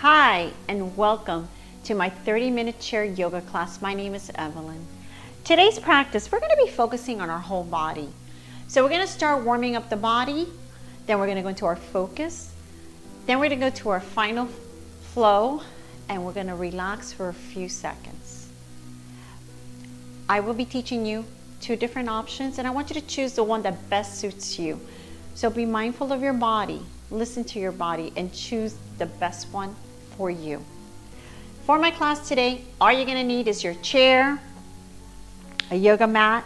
Hi, and welcome to my 30-minute chair yoga class. My name is Evelyn. Today's practice, we're going to be focusing on our whole body. So we're going to start warming up the body, then we're going to go into our focus, then we're going to go to our final flow, and we're going to relax for a few seconds. I will be teaching you two different options, and I want you to choose the one that best suits you. So be mindful of your body, listen to your body, and choose the best one for you. For my class today, all you're going to need is your chair, a yoga mat,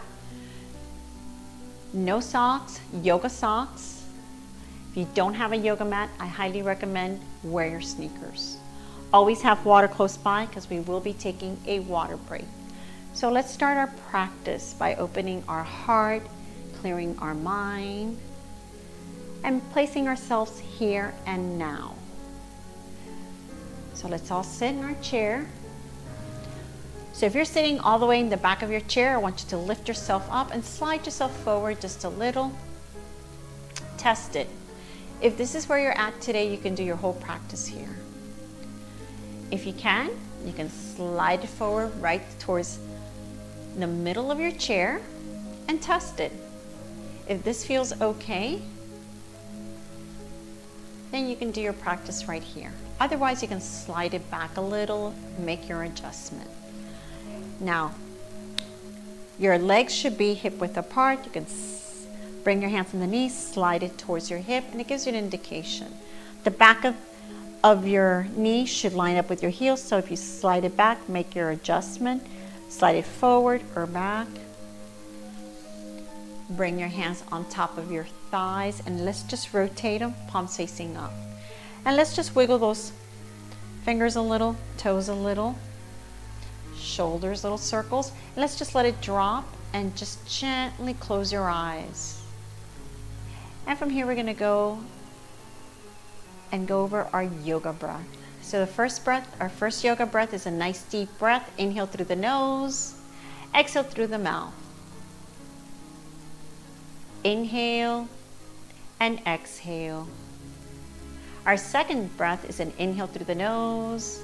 no socks, yoga socks. If you don't have a yoga mat, I highly recommend wear your sneakers. Always have water close by because we will be taking a water break. So let's start our practice by opening our heart, clearing our mind, and placing ourselves here and now. So let's all sit in our chair. So if you're sitting all the way in the back of your chair, I want you to lift yourself up and slide yourself forward just a little. Test it. If this is where you're at today, you can do your whole practice here. If you can slide it forward right towards the middle of your chair and test it. If this feels okay, then you can do your practice right here. Otherwise, you can slide it back a little, make your adjustment. Now, your legs should be hip width apart. You can bring your hands on the knees, slide it towards your hip, and it gives you an indication. The back of your knee should line up with your heels, so if you slide it back, make your adjustment. Slide it forward or back. Bring your hands on top of your thighs, and let's just rotate them, palms facing up. And let's just wiggle those fingers a little, toes a little, shoulders, little circles. And let's just let it drop and just gently close your eyes. And from here, we're going to go over our yoga breath. So the first breath, our first yoga breath is a nice deep breath. Inhale through the nose, exhale through the mouth. Inhale and exhale. Our second breath is an inhale through the nose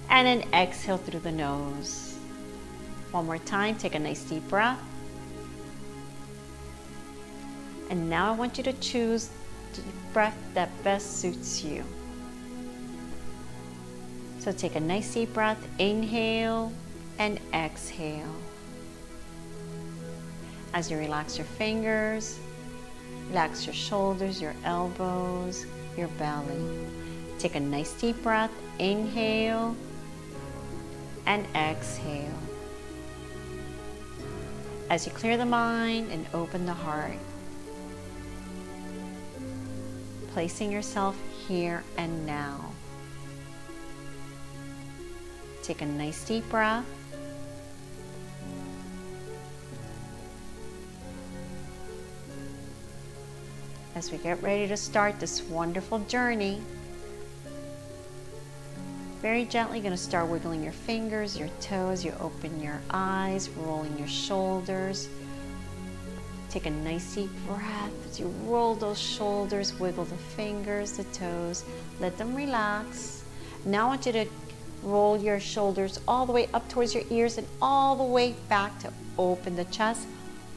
and an exhale through the nose. One more time, take a nice deep breath. And now I want you to choose the breath that best suits you. So take a nice deep breath, inhale and exhale. As you relax your fingers, relax your shoulders, your elbows, your belly. Take a nice deep breath, inhale and exhale. As you clear the mind and open the heart, placing yourself here and now. Take a nice deep breath. As we get ready to start this wonderful journey, very gently going to start wiggling your fingers, your toes. You open your eyes, rolling your shoulders. Take a nice deep breath as you roll those shoulders, wiggle the fingers, the toes, let them relax. Now I want you to roll your shoulders all the way up towards your ears and all the way back to open the chest.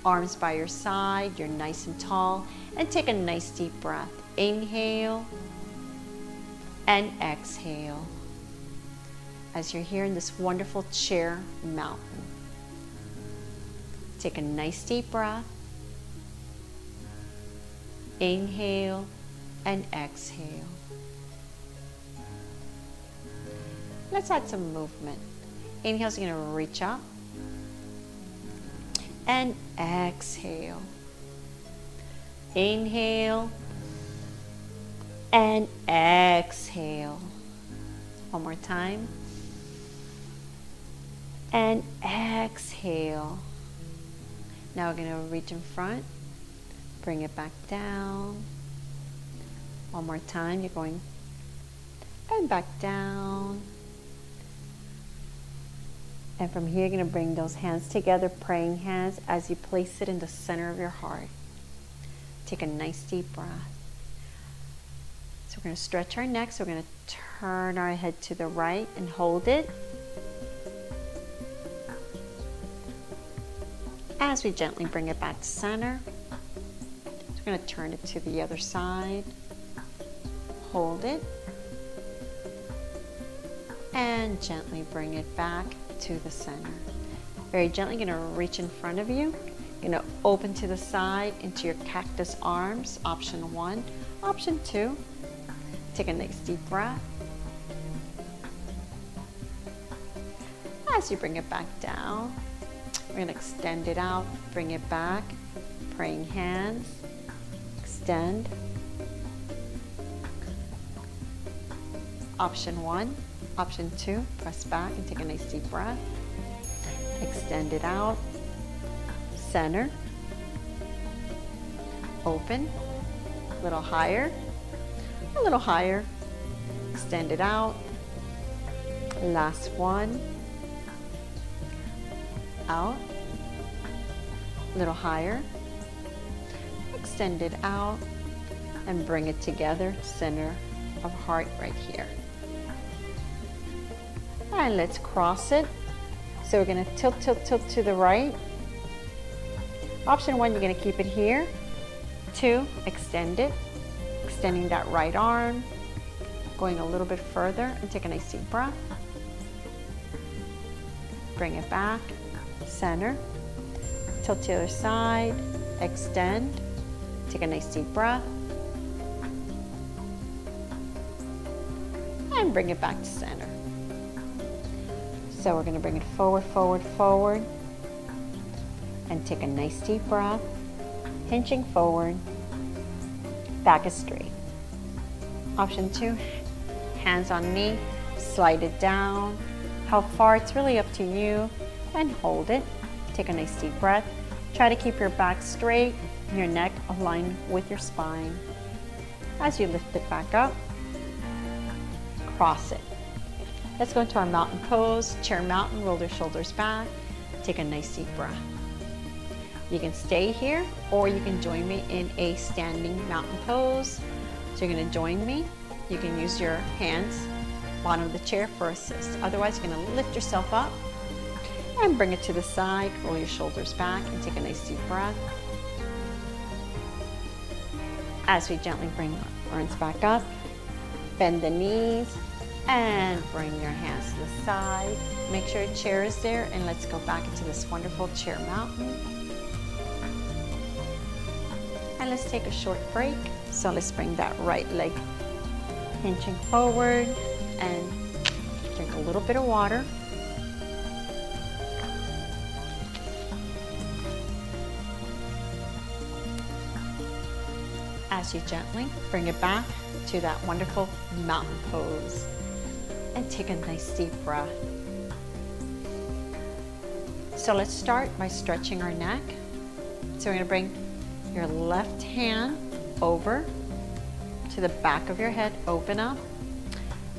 Arms by your side, you're nice and tall, and take a nice deep breath. Inhale and exhale as you're here in this wonderful chair mountain. Take a nice deep breath. Inhale and exhale. Let's add some movement. Inhale, so you're going to reach up. And exhale. Inhale and exhale. One more time. And exhale. Now we're going to reach in front. Bring it back down. One more time. You're going and back down. And from here, you're going to bring those hands together, praying hands, as you place it in the center of your heart. Take a nice deep breath. So we're going to stretch our neck. So we're going to turn our head to the right and hold it. As we gently bring it back to center, we're going to turn it to the other side. Hold it. And gently bring it back to the center. Very gently, going to reach in front of you. You're going to open to the side into your cactus arms, option 1. Option 2, take a nice deep breath. As you bring it back down, we're going to extend it out, bring it back, praying hands, extend. Option 1, option 2, press back and take a nice deep breath. Extend it out, center, open, a little higher, extend it out, last one, out, a little higher, extend it out, and bring it together, center of heart right here. And let's cross it. So we're going to tilt to the right. Option 1, you're going to keep it here. 2, extend it. Extending that right arm. Going a little bit further and take a nice deep breath. Bring it back. Center. Tilt to the other side. Extend. Take a nice deep breath. And bring it back to center. So we're going to bring it forward, forward, forward, and take a nice deep breath, hinching forward, back is straight. Option 2, hands on knee, slide it down. How far, it's really up to you, and hold it. Take a nice deep breath. Try to keep your back straight, your neck aligned with your spine. As you lift it back up, cross it. Let's go into our mountain pose, chair mountain, roll your shoulders back, take a nice deep breath. You can stay here or you can join me in a standing mountain pose. So you're going to join me. You can use your hands, bottom of the chair for assist. Otherwise, you're going to lift yourself up and bring it to the side, roll your shoulders back and take a nice deep breath. As we gently bring our arms back up, bend the knees, and bring your hands to the side. Make sure your chair is there, and let's go back into this wonderful chair mountain. And let's take a short break. So let's bring that right leg hinching forward and drink a little bit of water. As you gently bring it back to that wonderful mountain pose. And take a nice deep breath. So let's start by stretching our neck. So we're going to bring your left hand over to the back of your head, open up.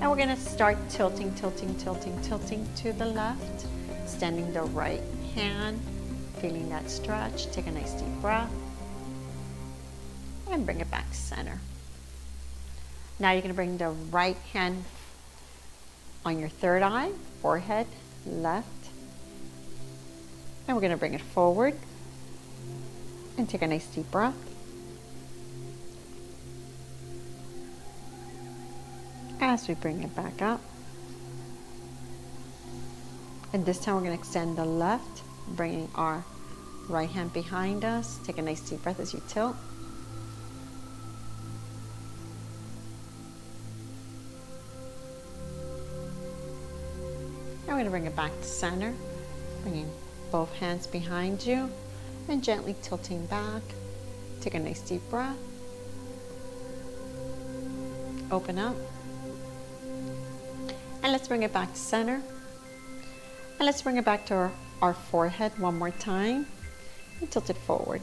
And we're going to start tilting to the left, extending the right hand, feeling that stretch. Take a nice deep breath. And bring it back to center. Now you're going to bring the right hand on your third eye, forehead, left. And we're going to bring it forward and take a nice deep breath. As we bring it back up. And this time we're going to extend the left, bringing our right hand behind us. Take a nice deep breath as you tilt. Now we're going to bring it back to center, bringing both hands behind you and gently tilting back. Take a nice deep breath. Open up. And let's bring it back to center. And let's bring it back to our forehead one more time and tilt it forward.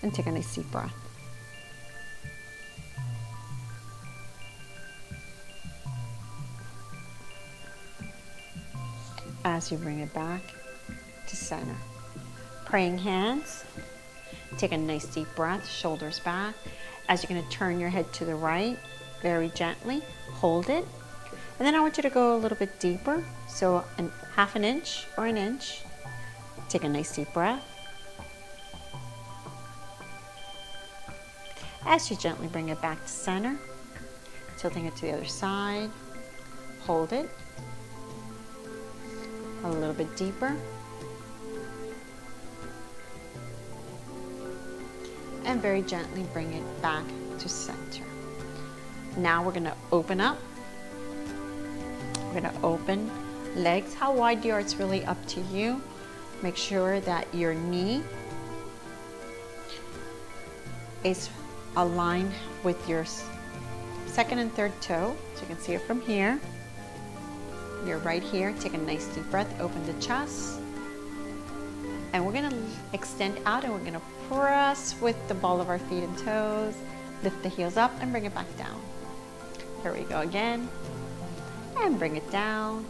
And take a nice deep breath. As you bring it back to center. Praying hands, Take a nice deep breath, shoulders back. As you're going to turn your head to the right, very gently, hold it. And then I want you to go a little bit deeper, so half an inch or an inch. Take a nice deep breath. As you gently bring it back to center, tilting it to the other side, hold it. A little bit deeper. And very gently bring it back to center. Now we're going to open up. We're going to open legs. How wide you are, it's really up to you. Make sure that your knee is aligned with your second and third toe. So you can see it from here. You're right here. Take a nice deep breath. Open the chest. And we're going to extend out and we're going to press with the ball of our feet and toes. Lift the heels up and bring it back down. Here we go again. And bring it down.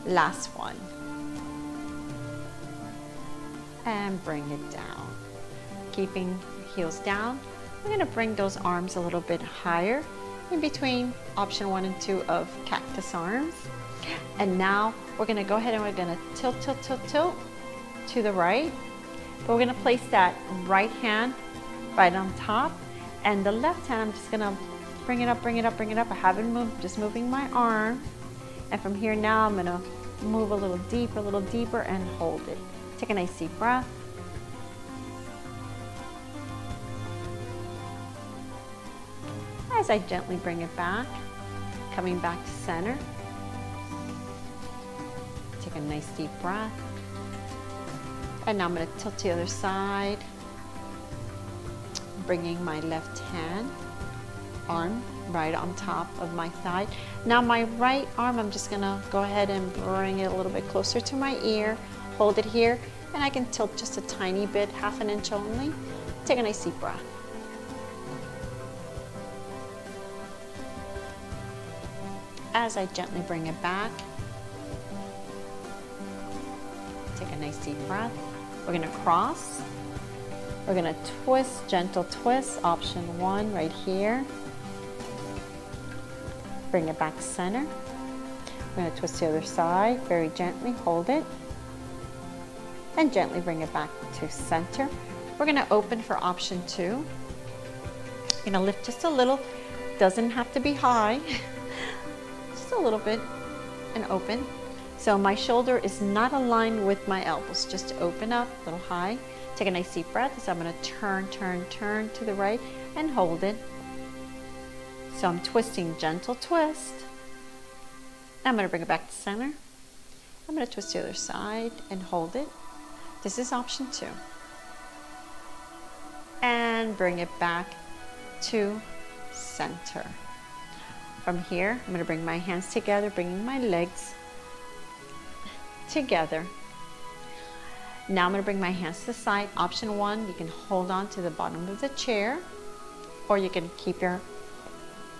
Last one. And bring it down. Keeping heels down. We're going to bring those arms a little bit higher in between option 1 and 2 of cactus arms. And now we're going to go ahead and we're going to tilt to the right. But we're going to place that right hand right on top. And the left hand, I'm just going to bring it up, bring it up, bring it up. I haven't moved, just moving my arm. And from here now, I'm going to move a little deeper and hold it. Take a nice deep breath. As I gently bring it back, coming back to center. Take a nice deep breath. And now I'm going to tilt to the other side, bringing my left hand, arm right on top of my thigh. Now my right arm, I'm just going to go ahead and bring it a little bit closer to my ear, hold it here, and I can tilt just a tiny bit, half an inch only. Take a nice deep breath. As I gently bring it back, take a nice deep breath. We're going to cross. We're going to twist, gentle twist, option 1 right here. Bring it back center. We're going to twist the other side, very gently, hold it. And gently bring it back to center. We're going to open for option 2. You're going to lift just a little, doesn't have to be high. Just a little bit and open. So my shoulder is not aligned with my elbows, just open up a little high. Take a nice deep breath. So I'm going to turn to the right and hold it. So I'm twisting, gentle twist. I'm going to bring it back to center. I'm going to twist the other side and hold it. This is option 2. And bring it back to center. From here, I'm going to bring my hands together, bringing my legs together. Now I'm going to bring my hands to the side. Option 1, you can hold on to the bottom of the chair, or you can keep your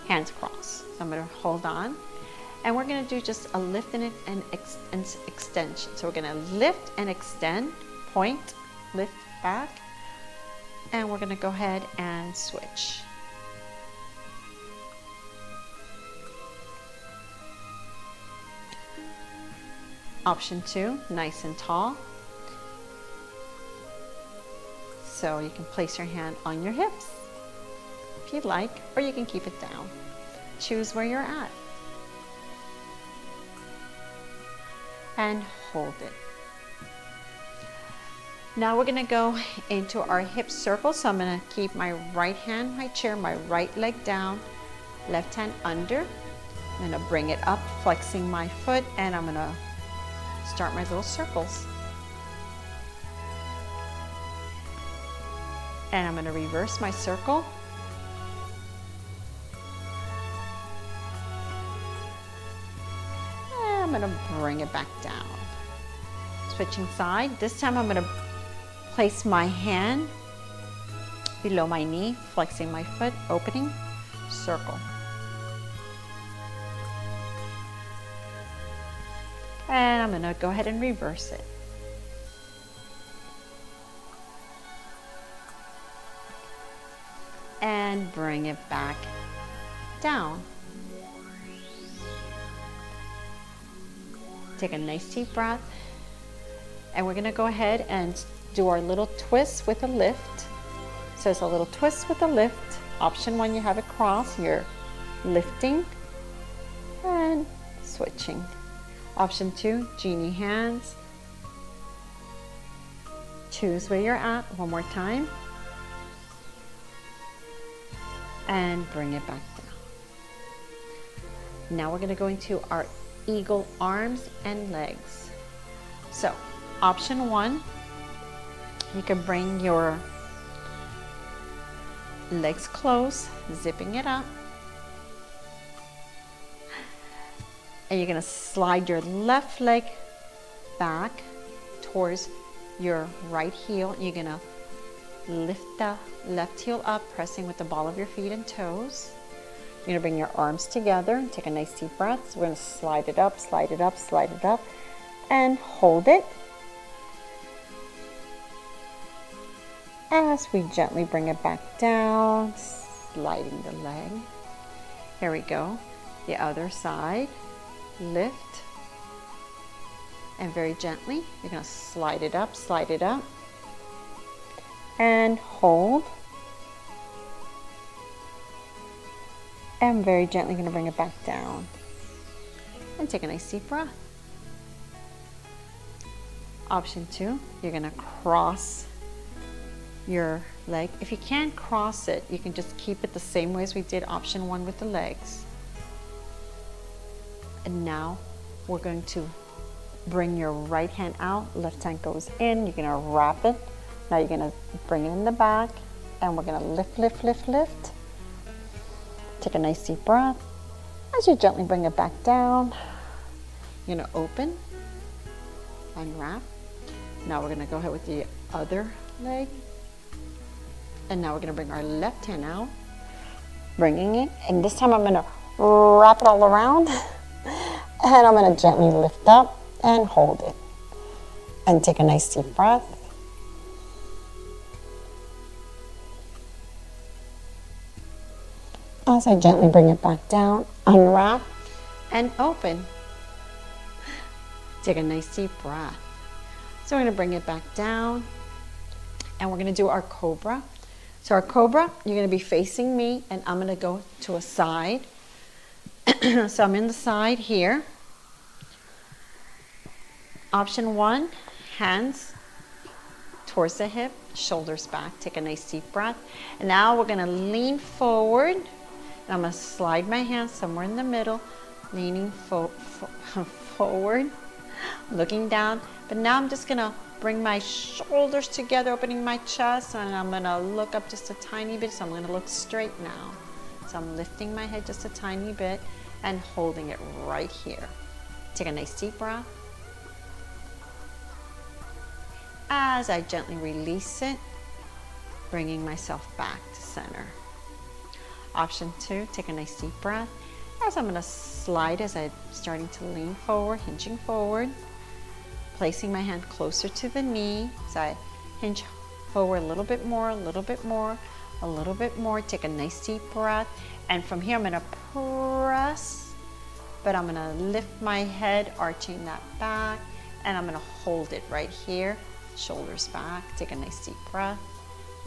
hands crossed. So I'm going to hold on, and we're going to do just a lift and extension. So we're going to lift and extend, point, lift back, and we're going to go ahead and switch. Option 2, nice and tall. So you can place your hand on your hips if you'd like, or you can keep it down. Choose where you're at. And hold it. Now we're going to go into our hip circle. So I'm going to keep my right hand, my chair, my right leg down, left hand under. I'm going to bring it up, flexing my foot, and I'm going to start my little circles. And I'm going to reverse my circle. And I'm going to bring it back down. Switching side. This time I'm going to place my hand below my knee, flexing my foot, opening, circle. And I'm going to go ahead and reverse it. and bring it back down. Take a nice deep breath. And we're gonna go ahead and do our little twist with a lift. So it's a little twist with a lift. Option 1, you have it cross, you're lifting and switching. Option 2, genie hands. Choose where you're at, one more time. And bring it back down. Now we're gonna go into our eagle arms and legs. So, option 1, you can bring your legs close, zipping it up. And you're gonna slide your left leg back towards your right heel. You're gonna lift the left heel up, pressing with the ball of your feet and toes. You're gonna bring your arms together and take a nice deep breath. So we're gonna slide it up, slide it up, slide it up, and hold it. As we gently bring it back down, sliding the leg. Here we go. The other side. Lift. And very gently, you're gonna slide it up, and hold. And very gently gonna bring it back down. And take a nice deep breath. Option 2, you're gonna cross your leg. If you can't cross it, you can just keep it the same way as we did option 1 with the legs. And now we're going to bring your right hand out, left hand goes in, you're gonna wrap it. Now you're gonna bring it in the back, and we're gonna lift, lift, lift, lift. Take a nice deep breath. As you gently bring it back down, you're gonna open, unwrap. Now we're gonna go ahead with the other leg. And now we're gonna bring our left hand out, bringing it, and this time I'm gonna wrap it all around, and I'm gonna gently lift up and hold it. And take a nice deep breath. As I gently bring it back down, unwrap and open. Take a nice deep breath. So we're gonna bring it back down, and we're gonna do our Cobra. So our Cobra, you're gonna be facing me, and I'm gonna go to a side. So I'm in the side here. Option 1, hands towards the hip, shoulders back. Take a nice deep breath. And now we're gonna lean forward. And I'm gonna slide my hands somewhere in the middle, leaning forward, looking down. But now I'm just gonna bring my shoulders together, opening my chest, and I'm gonna look up just a tiny bit. So I'm gonna look straight now. So I'm lifting my head just a tiny bit and holding it right here. Take a nice deep breath. As I gently release it, bringing myself back to center. Option 2, take a nice deep breath. As I'm gonna slide as I'm starting to lean forward, hinging forward, placing my hand closer to the knee. So I hinge forward a little bit more, a little bit more, a little bit more. Take a nice deep breath. And from here, I'm gonna press, but I'm gonna lift my head, arching that back, and I'm gonna hold it right here. Shoulders back. Take a nice deep breath.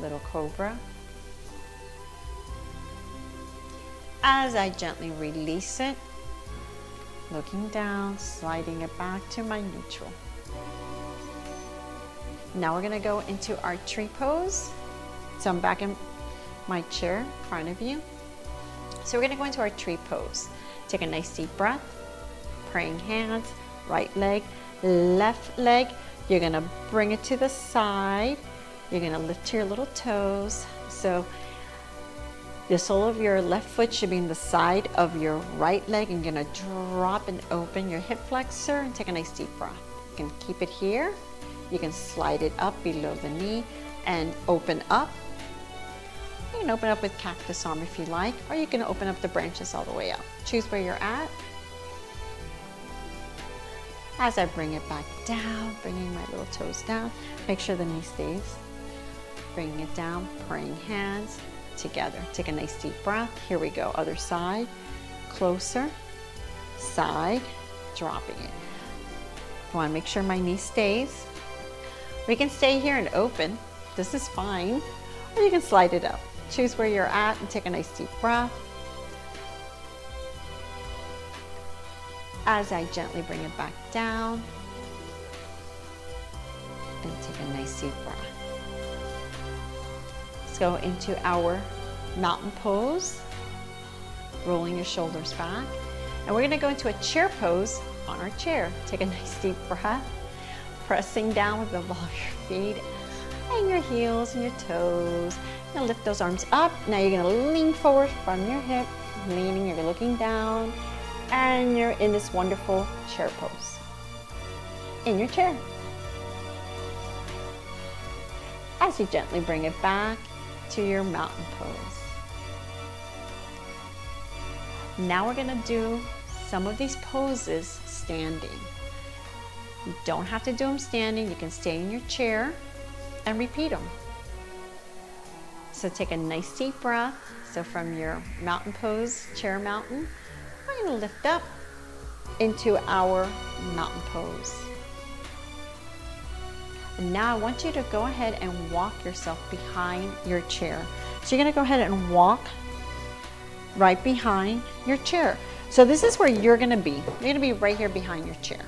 Little Cobra. As I gently release it, looking down, sliding it back to my neutral. Now we're gonna go into our tree pose. So I'm back in my chair in front of you. So we're gonna go into our tree pose. Take a nice deep breath, praying hands, right leg, left leg. You're gonna bring it to the side. You're gonna lift your little toes. So the sole of your left foot should be in the side of your right leg, and you're gonna drop and open your hip flexor and take a nice deep breath. You can keep it here. You can slide it up below the knee and open up. You can open up with cactus arm if you like, or you can open up the branches all the way up. Choose where you're at. As I bring it back down, bringing my little toes down, make sure the knee stays. Bringing it down, praying hands, together. Take a nice deep breath. Here we go. Other side. Closer. Side. Dropping it. I want to make sure my knee stays. We can stay here and open. This is fine. Or you can slide it up. Choose where you're at and take a nice deep breath. As I gently bring it back down. And take a nice deep breath. Let's go into our mountain pose. Rolling your shoulders back. And we're going to go into a chair pose on our chair. Take a nice deep breath. Pressing down with the ball of your feet and your heels and your toes. You're going to lift those arms up. Now you're going to lean forward from your hip. Leaning, you're looking down. And you're in this wonderful chair pose. In your chair. As you gently bring it back to your mountain pose. Now we're going to do some of these poses standing. You don't have to do them standing. You can stay in your chair and repeat them. So take a nice deep breath. So from your mountain pose, chair mountain, we're going to lift up into our mountain pose. And now I want you to go ahead and walk yourself behind your chair. So you're going to go ahead and walk right behind your chair. So this is where you're going to be. You're going to be right here behind your chair.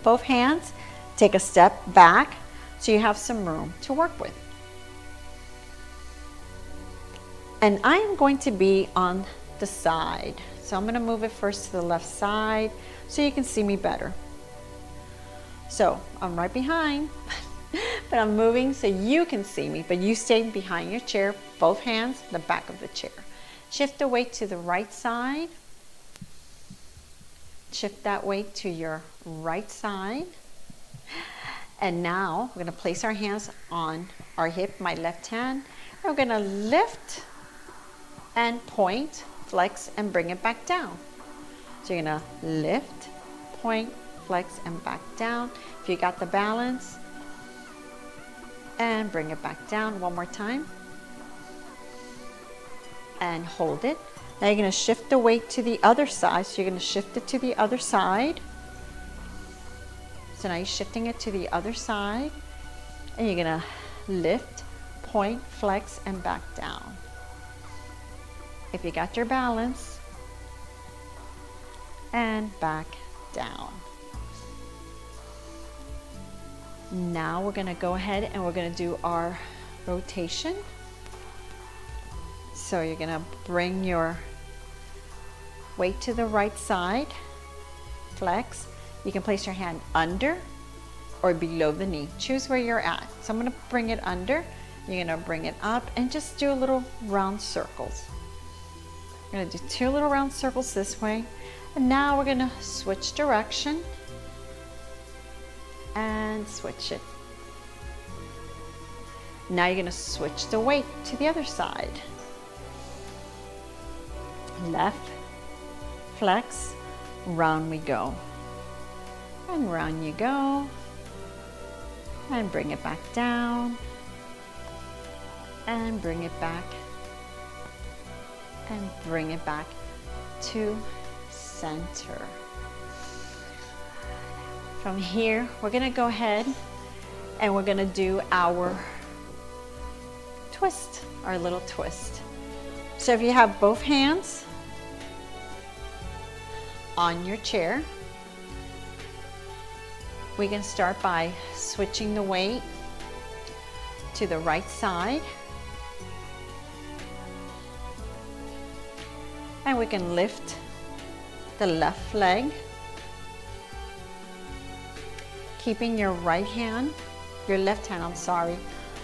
Both hands, take a step back so you have some room to work with. And I am going to be on the side. So I'm going to move it first to the left side so you can see me better. So I'm right behind, but I'm moving so you can see me, but you stay behind your chair, both hands, the back of the chair. Shift the weight to the right side. Shift that weight to your right side. And now we're going to place our hands on our hip, my left hand. And we're going to lift and point, flex, and bring it back down. So you're going to lift, point, flex, and back down. If you got the balance, and bring it back down one more time. And hold it. Now you're going to shift the weight to the other side. So you're going to shift it to the other side. So now you're shifting it to the other side. And you're going to lift, point, flex, and back down. If you got your balance, and back down. Now we're going to go ahead and we're going to do our rotation. So you're going to bring your weight to the right side, flex. You can place your hand under or below the knee. Choose where you're at. So I'm going to bring it under. You're going to bring it up and just do a little round circles. We're going to do 2 little round circles this way. And now we're going to switch direction and switch it. Now you're going to switch the weight to the other side. Left, flex, round we go. And round you go. And bring it back down. And bring it back. And bring it back to center. From here, we're going to go ahead and we're going to do our twist, our little twist. So if you have both hands on your chair, we can start by switching the weight to the right side. And we can lift the left leg, keeping your right hand, your left hand, I'm sorry,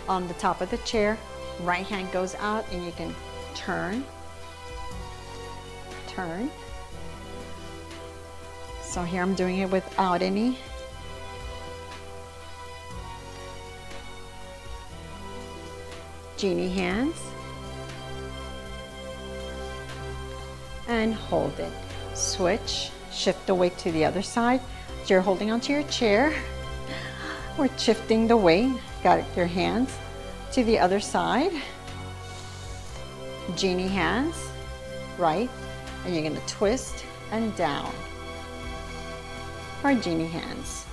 on the top of the chair. Right hand goes out and you can turn, turn. So here I'm doing it without any genie hands. And hold it. Switch, shift the weight to the other side. So you're holding onto your chair. We're shifting the weight. Got your hands to the other side. Genie hands, right, and you're gonna twist and down. Or genie hands.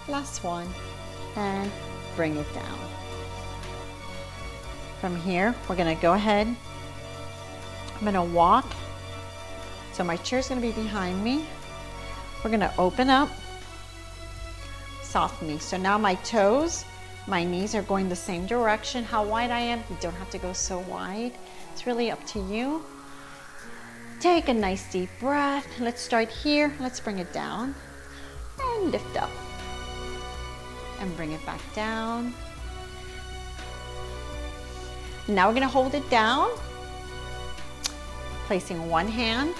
Last one, and bring it down. From here, we're gonna go ahead. I'm gonna walk. So my chair's gonna be behind me. We're gonna open up, soft knee. So now my toes, my knees are going the same direction. How wide I am, you don't have to go so wide. It's really up to you. Take a nice deep breath. Let's start here. Let's bring it down and lift up and bring it back down. Now we're gonna hold it down, placing one hand,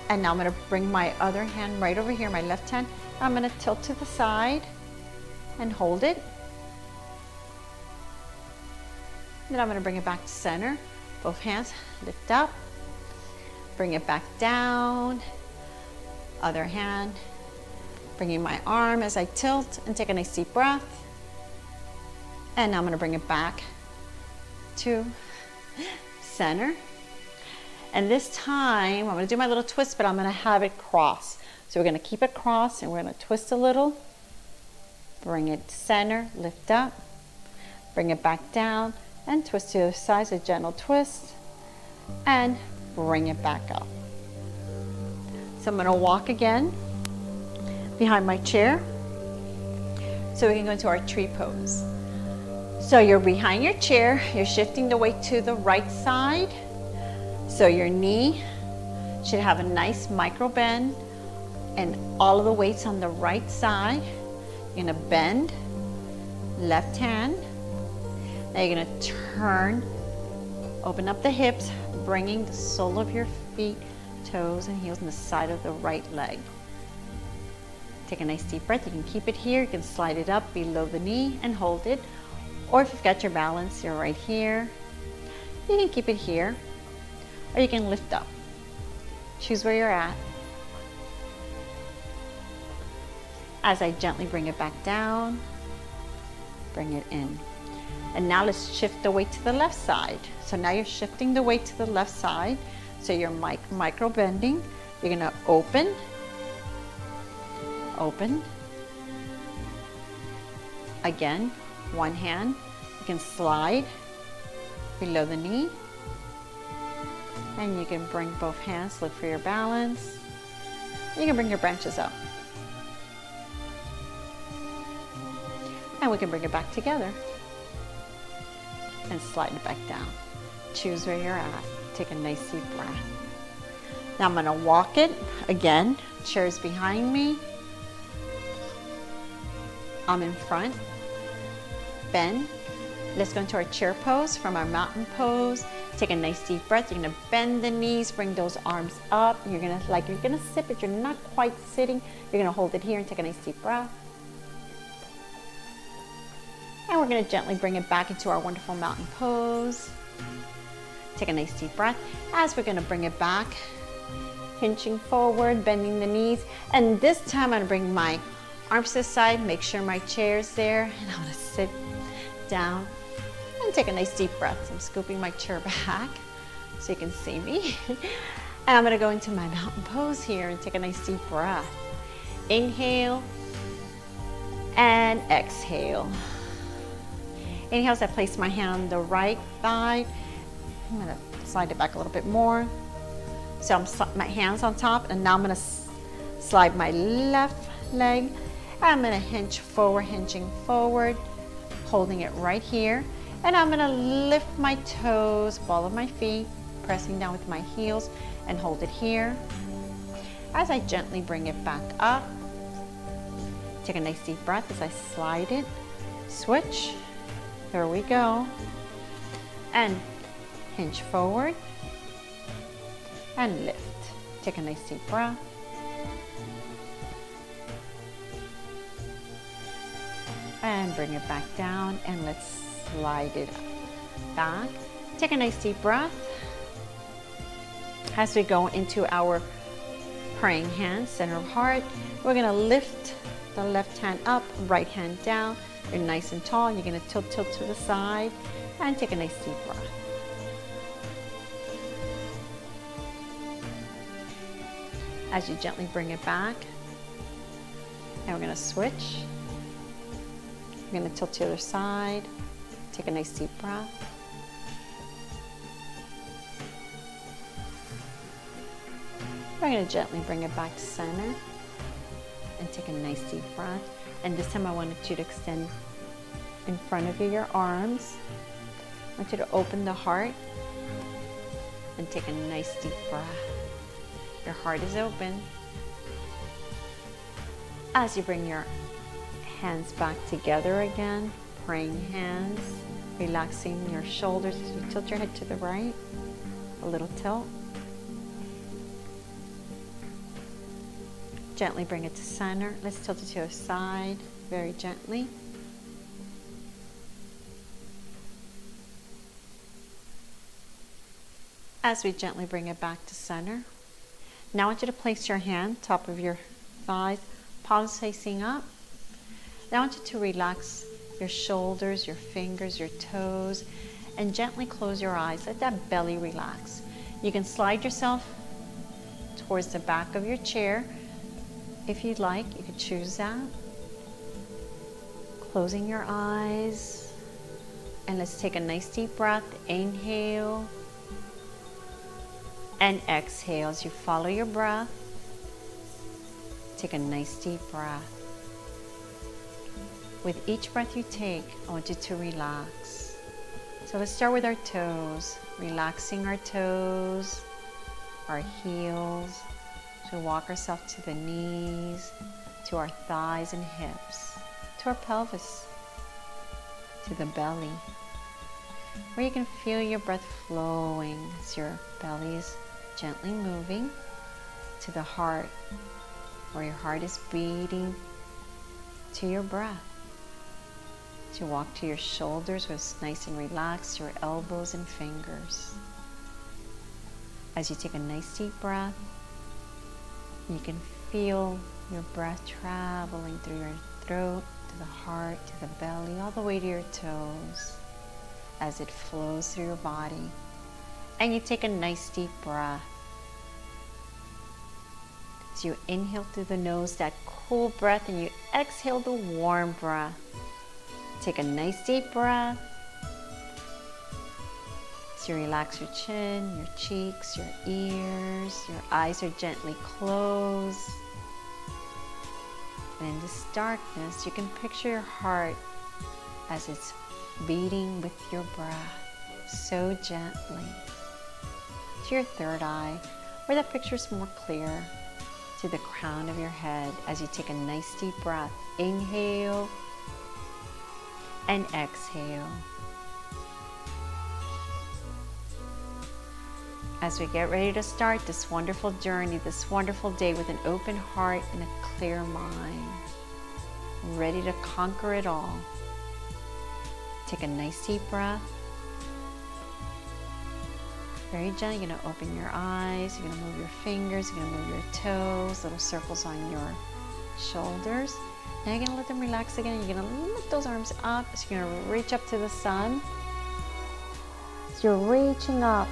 and now I'm gonna bring my other hand right over here, my left hand. I'm gonna tilt to the side and hold it. Then I'm gonna bring it back to center. Both hands, lift up, bring it back down. Other hand, bringing my arm as I tilt and take a nice deep breath. And now I'm gonna bring it back to center. And this time, I'm gonna do my little twist, but I'm gonna have it cross. So we're gonna keep it crossed and we're gonna twist a little. Bring it to center, lift up, bring it back down, and twist to the other side, a gentle twist, and bring it back up. So I'm gonna walk again behind my chair so we can go into our tree pose. So you're behind your chair, you're shifting the weight to the right side. So your knee should have a nice micro bend and all of the weight's on the right side. You're gonna bend, left hand. Now you're gonna turn, open up the hips, bringing the sole of your feet, toes and heels on the side of the right leg. Take a nice deep breath. You can keep it here. You can slide it up below the knee and hold it. Or if you've got your balance, you're right here. You can keep it here. Or you can lift up. Choose where you're at. As I gently bring it back down, bring it in. And now let's shift the weight to the left side. So now you're shifting the weight to the left side. So you're micro bending. You're gonna open, open. Again, one hand. You can slide below the knee. And you can bring both hands, look for your balance. You can bring your branches up. And we can bring it back together. And slide it back down. Choose where you're at. Take a nice deep breath. Now I'm gonna walk it again. Chair's behind me. I'm in front. Bend. Let's go into our chair pose from our mountain pose. Take a nice deep breath. You're gonna bend the knees, bring those arms up. You're gonna sit, but you're not quite sitting. You're gonna hold it here and take a nice deep breath. And we're gonna gently bring it back into our wonderful mountain pose. Take a nice deep breath. As we're gonna bring it back, hinching forward, bending the knees. And this time I'm gonna bring my arms to the side, make sure my chair's there, and I'm gonna sit down and take a nice deep breath. So I'm scooping my chair back so you can see me. And I'm gonna go into my mountain pose here and take a nice deep breath. Inhale and exhale. Inhale as I place my hand on the right thigh. I'm gonna slide it back a little bit more. So my hands on top, and now I'm gonna slide my left leg. I'm gonna hinge forward, hinging forward, holding it right here. And I'm gonna lift my toes, ball of my feet, pressing down with my heels, and hold it here. As I gently bring it back up, take a nice deep breath as I slide it, switch, there we go, and hinge forward, and lift. Take a nice deep breath. And bring it back down, and let's slide it back. Take a nice deep breath. As we go into our praying hands, center of heart, we're gonna lift the left hand up, right hand down. You're nice and tall. You're gonna tilt to the side. And take a nice deep breath. As you gently bring it back, and we're going to switch. We're going to tilt to the other side. Take a nice deep breath. We're going to gently bring it back to center and take a nice deep breath. And this time I wanted you to extend in front of you your arms. I want you to open the heart and take a nice deep breath. Your heart is open. As you bring your hands back together again, praying hands, relaxing your shoulders as you tilt your head to the right, a little tilt. Gently bring it to center. Let's tilt it to the side, very gently. As we gently bring it back to center, now I want you to place your hand top of your thighs, palms facing up. Now I want you to relax your shoulders, your fingers, your toes, and gently close your eyes. Let that belly relax. You can slide yourself towards the back of your chair. If you'd like, you could choose that. Closing your eyes. And let's take a nice deep breath. Inhale. And exhale as you follow your breath. Take a nice deep breath. With each breath you take, I want you to relax. So let's start with our toes. Relaxing our toes, our heels. So walk ourselves to the knees, to our thighs and hips, to our pelvis, to the belly, where you can feel your breath flowing as your belly is gently moving, to the heart, where your heart is beating to your breath. To walk to your shoulders where it's nice and relaxed, your elbows and fingers. As you take a nice deep breath, you can feel your breath traveling through your throat, to the heart, to the belly, all the way to your toes as it flows through your body. And you take a nice deep breath. So you inhale through the nose, that cool breath, and you exhale the warm breath. Take a nice deep breath. So you relax your chin, your cheeks, your ears, your eyes are gently closed. And in this darkness, you can picture your heart as it's beating with your breath, so gently. To your third eye, where that picture is more clear, to the crown of your head as you take a nice deep breath. Inhale and exhale. As we get ready to start this wonderful journey, this wonderful day with an open heart and a clear mind, ready to conquer it all. Take a nice deep breath. Very gently, you're going to open your eyes, you're going to move your fingers, you're going to move your toes, little circles on your shoulders. Now you're going to let them relax again. You're going to lift those arms up. So you're going to reach up to the sun. So you're reaching up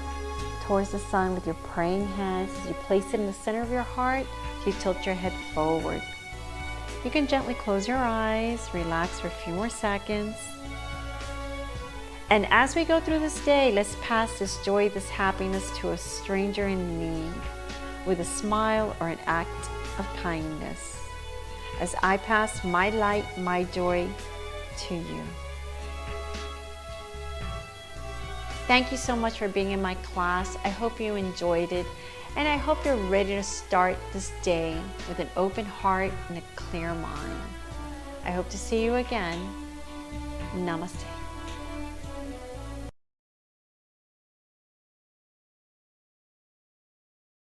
towards the sun with your praying hands. As you place it in the center of your heart, you tilt your head forward. You can gently close your eyes, relax for a few more seconds. And as we go through this day, let's pass this joy, this happiness to a stranger in need with a smile or an act of kindness. As I pass my light, my joy to you. Thank you so much for being in my class. I hope you enjoyed it, and I hope you're ready to start this day with an open heart and a clear mind. I hope to see you again. Namaste.